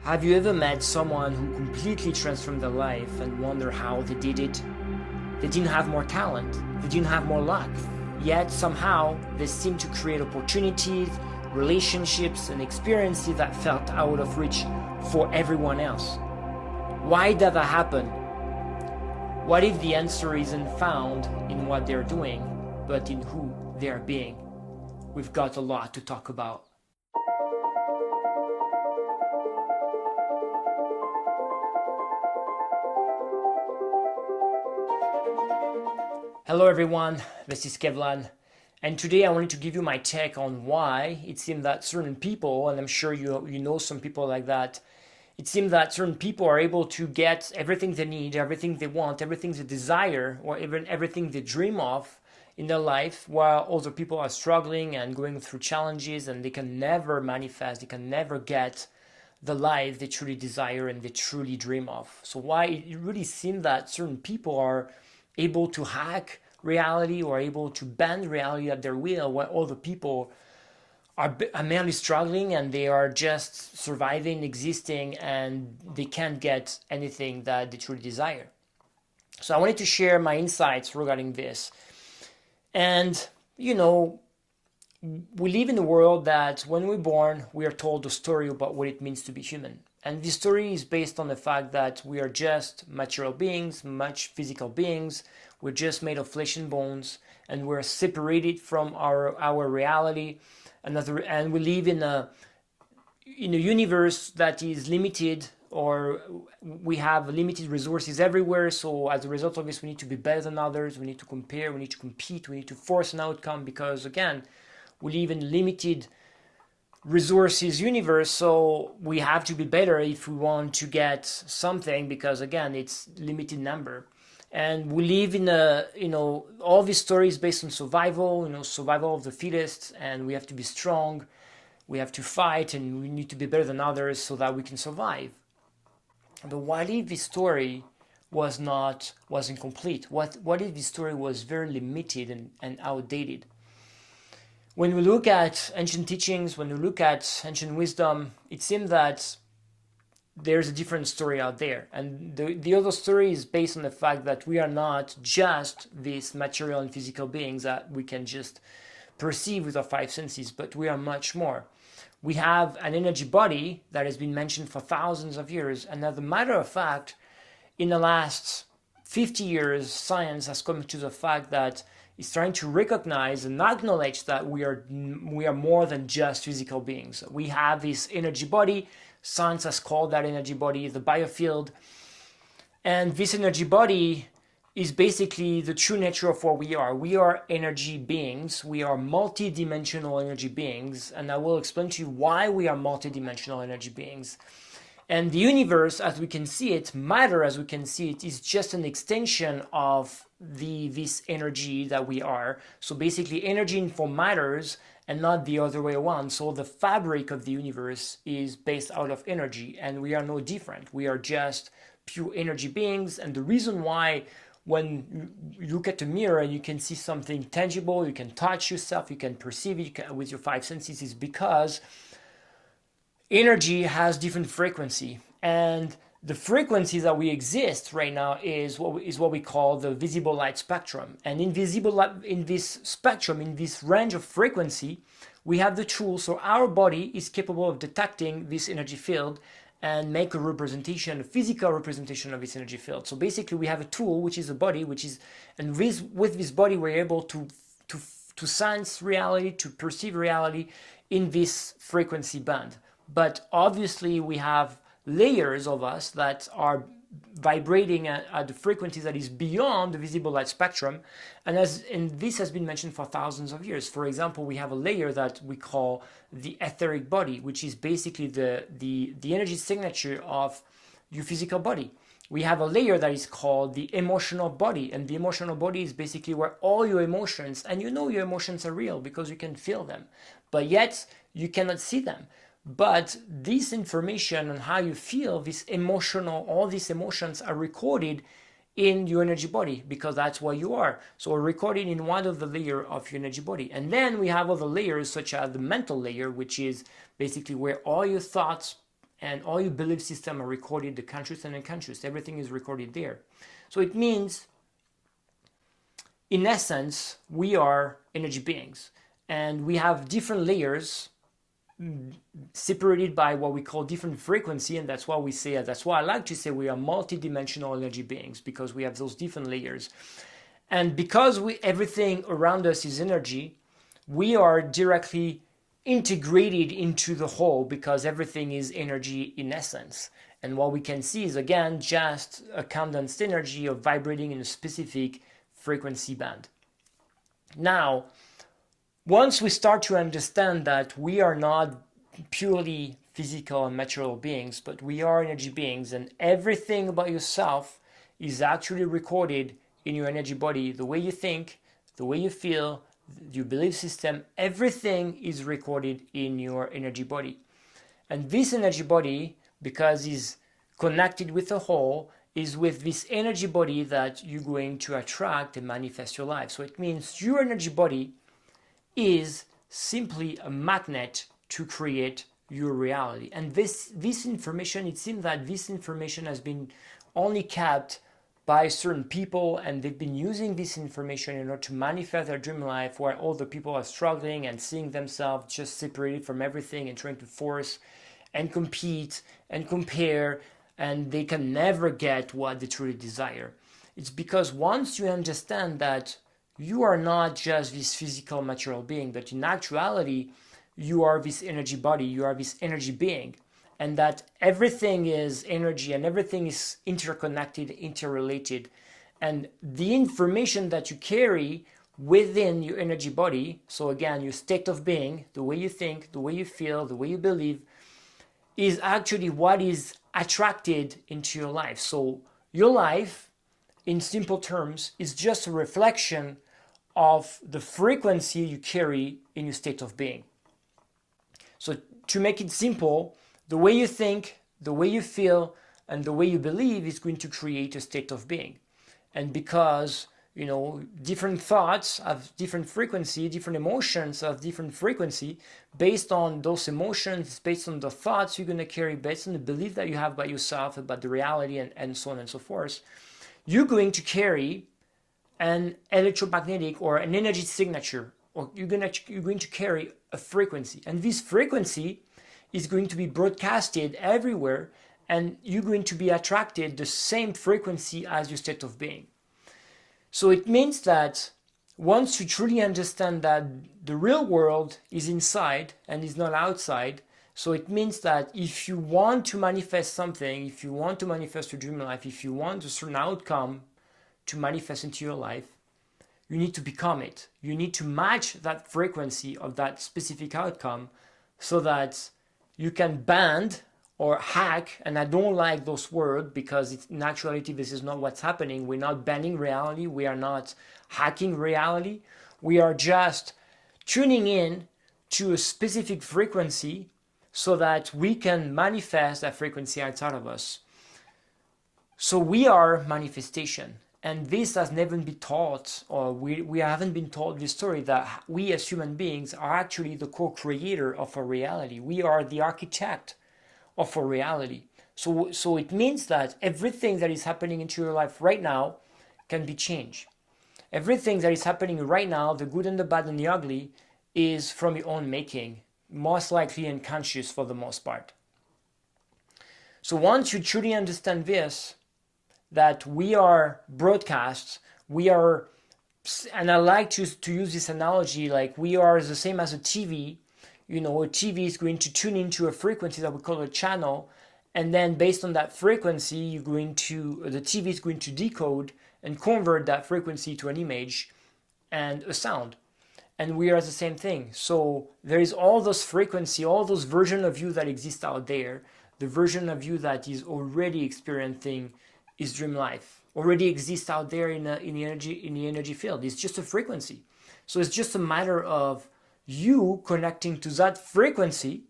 Have you ever met someone who completely transformed their life and wonder how they did it? They didn't have more talent, they didn't have more luck, yet somehow they seemed to create opportunities, relationships, and experiences that felt out of reach for everyone else. Why did that happen? What if the answer isn't found in what they're doing, but in who they are being? We've got a lot to talk about. Hello everyone, this is Kevlan, and today I wanted to give you my take on why it seems that certain people, and I'm sure you know some people like that, it seems that certain people are able to get everything they need, everything they want, everything they desire, or even everything they dream of in their life, while other people are struggling and going through challenges and they can never manifest, they can never get the life they truly desire and they truly dream of. So why it really seems that certain people are able to hack reality or able to bend reality at their will, while other people are merely struggling and they are just surviving, existing, and they can't get anything that they truly desire. So I wanted to share my insights regarding this. And, we live in a world that when we're born, we are told a story about what it means to be human. And this story is based on the fact that we are just material beings, much physical beings. We're just made of flesh and bones, and we're separated from our reality. And we live in a universe that is limited, or we have limited resources everywhere. So as a result of this, we need to be better than others. We need to compare. We need to compete. We need to force an outcome because, again, we live in limited resources universe, so we have to be better if we want to get something, because again, it's limited number. And we live in all these stories based on survival, survival of the fittest, and we have to be strong, we have to fight, and we need to be better than others so that we can survive. But what if this story was incomplete? What if this story was very limited and outdated? When we look at ancient teachings, when we look at ancient wisdom, it seems that there's a different story out there. And the other story is based on the fact that we are not just these material and physical beings that we can just perceive with our five senses, but we are much more. We have an energy body that has been mentioned for thousands of years. And as a matter of fact, in the last 50 years, science has come to the fact that is trying to recognize and acknowledge that we are more than just physical beings. We have this energy body. Science has called that energy body the biofield. And this energy body is basically the true nature of what we are. We are energy beings. We are multi-dimensional energy beings. And I will explain to you why we are multi-dimensional energy beings. And the universe, as we can see it, matter as we can see it, is just an extension of this energy that we are. So basically, energy informs matters and not the other way around. So the fabric of the universe is based out of energy, and we are no different. We are just pure energy beings. And the reason why, when you look at a mirror and you can see something tangible, you can touch yourself, you can perceive it with your five senses, is because energy has different frequency, and the frequency that we exist right now is what we call the visible light spectrum. And in this spectrum, in this range of frequency, we have the tool. So our body is capable of detecting this energy field and make a physical representation of this energy field. So basically, we have a tool, which is a body, and with this body, we're able to sense reality, to perceive reality in this frequency band. But obviously, we have layers of us that are vibrating at the frequency that is beyond the visible light spectrum. And this has been mentioned for thousands of years. For example, we have a layer that we call the etheric body, which is basically the energy signature of your physical body. We have a layer that is called the emotional body, and the emotional body is basically where all your emotions, and your emotions are real because you can feel them, but yet you cannot see them. But this information on how you feel, all these emotions are recorded in your energy body, because that's what you are. So recorded in one of the layers of your energy body. And then we have other layers, such as the mental layer, which is basically where all your thoughts and all your belief system are recorded, the conscious and unconscious, everything is recorded there. So it means, in essence, we are energy beings, and we have different layers separated by what we call different frequency, and that's why I like to say we are multidimensional energy beings, because we have those different layers. And because everything around us is energy, we are directly integrated into the whole, because everything is energy in essence. And what we can see is, again, just a condensed energy of vibrating in a specific frequency band. Now, once we start to understand that we are not purely physical and material beings, but we are energy beings, and everything about yourself is actually recorded in your energy body, the way you think, the way you feel, your belief system, everything is recorded in your energy body. And this energy body, because it's connected with the whole, is with this energy body that you're going to attract and manifest your life. So it means your energy body is simply a magnet to create your reality. And this information, it seems that this information has been only kept by certain people, and they've been using this information in order to manifest their dream life, while other people are struggling and seeing themselves just separated from everything and trying to force and compete and compare, and they can never get what they truly desire. It's because once you understand that you are not just this physical material being, but in actuality you are this energy body, you are this energy being, and that everything is energy and everything is interconnected, interrelated. And the information that you carry within your energy body, so again, your state of being, the way you think, the way you feel, the way you believe, is actually what is attracted into your life. So your life, in simple terms, is just a reflection of the frequency you carry in your state of being. So to make it simple, the way you think, the way you feel, and the way you believe is going to create a state of being. And because, different thoughts have different frequency, different emotions have different frequency, based on those emotions, based on the thoughts you're going to carry, based on the belief that you have about yourself, about the reality, and so on and so forth, you're going to carry an electromagnetic or an energy signature, or you're going to carry a frequency. And this frequency is going to be broadcasted everywhere, and you're going to be attracted the same frequency as your state of being. So it means that once you truly understand that the real world is inside and is not outside, so it means that if you want to manifest something, if you want to manifest your dream life, if you want a certain outcome to manifest into your life, you need to become it. You need to match that frequency of that specific outcome, so that you can bend or hack, and I don't like those words, because in actuality this is not what's happening. We're not bending reality, we are not hacking reality, we are just tuning in to a specific frequency so that we can manifest that frequency outside of us. So we are manifestation, and this has never been taught, or we haven't been taught this story, that we as human beings are actually the co-creator of our reality. We are the architect of our reality. So it means that everything that is happening into your life right now can be changed. Everything that is happening right now, the good and the bad and the ugly, is from your own making, most likely unconscious for the most part. So once you truly understand this, that we are broadcasts, we are, and I like to use this analogy, like we are the same as a TV. A TV is going to tune into a frequency that we call a channel, and then based on that frequency, the TV is going to decode and convert that frequency to an image and a sound. And we are the same thing. So there is all those frequency, all those versions of you that exist out there, the version of you that is already experiencing his dream life, already exists out there in the energy field. It's just a frequency. So it's just a matter of you connecting to that frequency,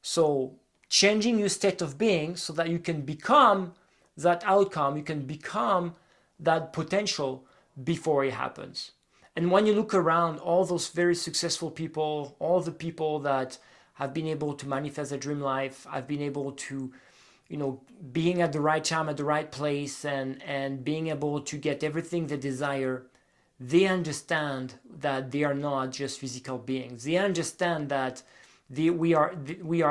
so changing your state of being so that you can become that outcome, you can become that potential before it happens. And when you look around, all those very successful people, all the people that I've been able to manifest a dream life. I've been able to, being at the right time, at the right place, and being able to get everything they desire. They understand that they are not just physical beings. They understand that we are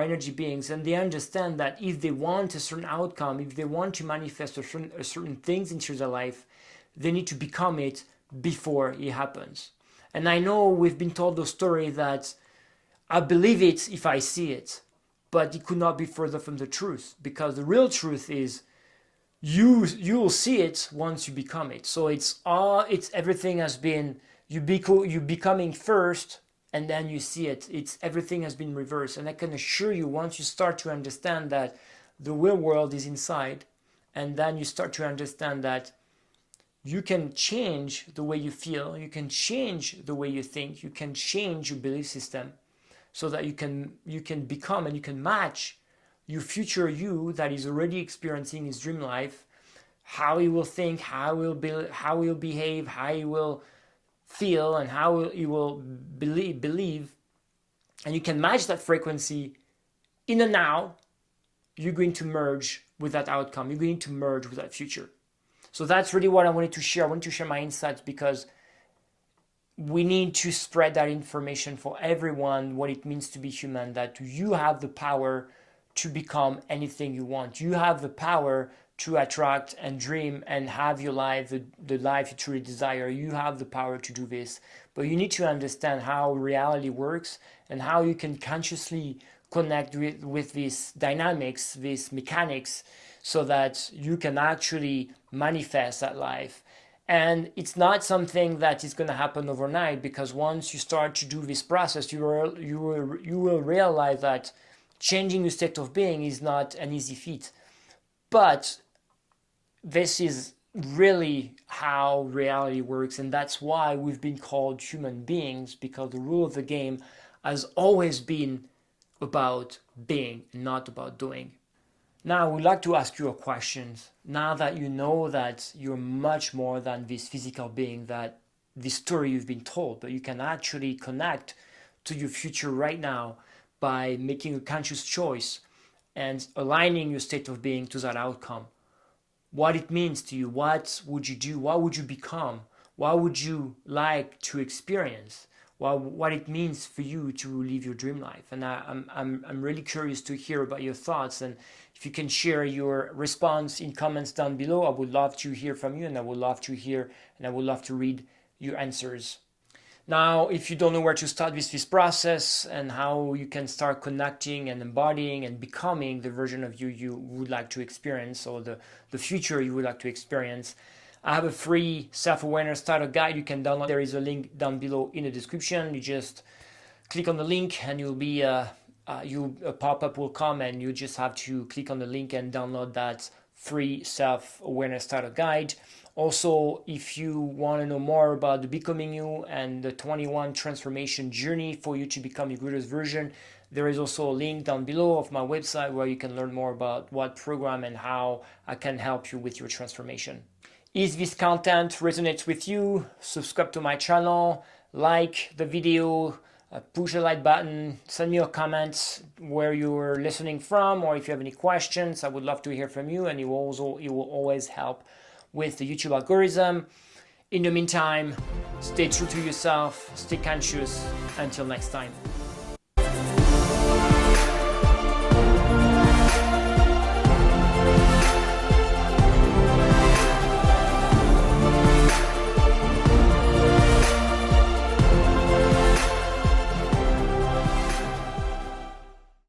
energy beings, and they understand that if they want a certain outcome, if they want to manifest a certain things into their life, they need to become it before it happens. And I know we've been told the story that I believe it if I see it, but it could not be further from the truth, because the real truth is you'll see it once you become it. So it's everything has been you becoming first, and then you see it. It's everything has been reversed. And I can assure you, once you start to understand that the real world is inside, and then you start to understand that you can change the way you feel, you can change the way you think, you can change your belief system, so that you can become and you can match your future you that is already experiencing his dream life, how he will think, how he will behave, how he will feel, and how he will believe, and you can match that frequency in the now. You're going to merge with that outcome. You're going to merge with that future. So that's really what I wanted to share. I wanted to share my insights, because we need to spread that information for everyone, what it means to be human, that you have the power to become anything you want. You have the power to attract and dream and have your life, the life you truly desire. You have the power to do this, but you need to understand how reality works and how you can consciously connect with these dynamics, these mechanics, so that you can actually manifest that life. And it's not something that is going to happen overnight, because once you start to do this process, you will realize that changing your state of being is not an easy feat. But this is really how reality works, and that's why we've been called human beings, because the rule of the game has always been about being, not about doing. Now, I would like to ask you a question. Now that you know that you're much more than this physical being, that this story you've been told, but you can actually connect to your future right now by making a conscious choice and aligning your state of being to that outcome. What it means to you, what would you do, what would you become, what would you like to experience, what it means for you to live your dream life. And I'm really curious to hear about your thoughts, and if you can share your response in comments down below, I would love to hear from you, and I would love to hear and I would love to read your answers. Now, if you don't know where to start with this process and how you can start connecting and embodying and becoming the version of you would like to experience, or the future you would like to experience, I have a free self-awareness starter guide you can download. There is a link down below in the description. You just click on the link and you'll be a pop-up will come, and you just have to click on the link and download that free self-awareness starter guide. Also, if you want to know more about the Becoming You and the 21 transformation journey for you to become your greatest version, there is also a link down below of my website where you can learn more about what program and how I can help you with your transformation. If this content resonates with you, subscribe to my channel, like the video, push the like button, send me a comment where you're listening from, or if you have any questions, I would love to hear from you, and it will always help with the YouTube algorithm. In the meantime, stay true to yourself, stay conscious. Until next time.